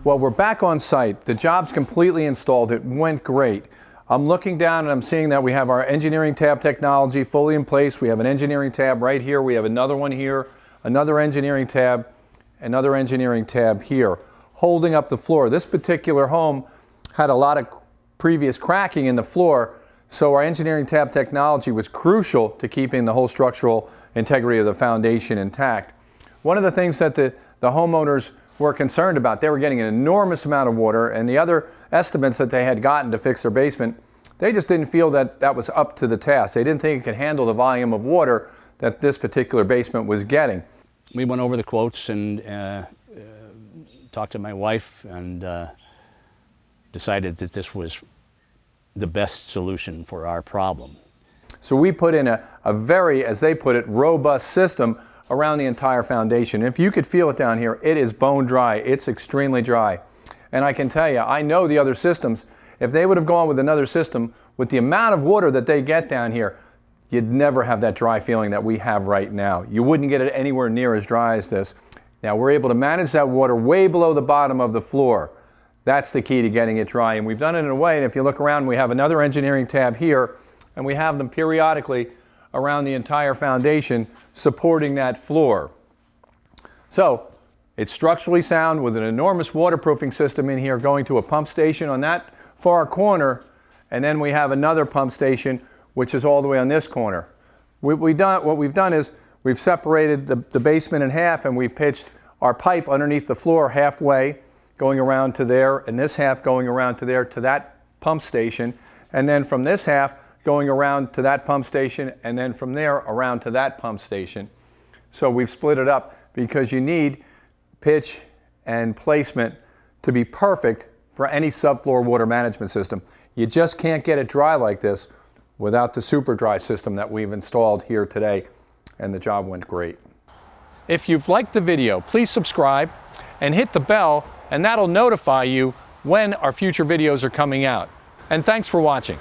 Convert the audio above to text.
Well, we're back on site. The job's completely installed. It went great. I'm looking down and I'm seeing that we have our engineering tab technology fully in place. We have an engineering tab right here. We have another one here, another engineering tab here, holding up the floor. This particular home had a lot of previous cracking in the floor, so our engineering tab technology was crucial to keeping the whole structural integrity of the foundation intact. One of the things that the homeowners were concerned about, they were getting an enormous amount of water, and the other estimates that they had gotten to fix their basement, they just didn't feel that that was up to the task. They didn't think it could handle the volume of water that this particular basement was getting. We went over the quotes and talked to my wife and decided that this was the best solution for our problem. So we put in a very, as they put it, robust system around the entire foundation. If you could feel it down here, it is bone dry. It's extremely dry. And I can tell you, I know the other systems, if they would have gone with another system, with the amount of water that they get down here, you'd never have that dry feeling that we have right now. You wouldn't get it anywhere near as dry as this. Now we're able to manage that water way below the bottom of the floor. That's the key to getting it dry. And we've done it in a way, and if you look around, we have another engineering tab here, and we have them periodically around the entire foundation supporting that floor. So it's structurally sound with an enormous waterproofing system in here going to a pump station on that far corner, and then we have another pump station which is all the way on this corner. What we've done is we've separated the basement in half, and we've pitched our pipe underneath the floor halfway going around to there, and this half going around to there to that pump station, and then from this half going around to that pump station, and then from there around to that pump station. So we've split it up because you need pitch and placement to be perfect for any subfloor water management system. You just can't get it dry like this without the super dry system that we've installed here today, and the job went great. If you've liked the video, please subscribe and hit the bell, and that'll notify you when our future videos are coming out. And thanks for watching.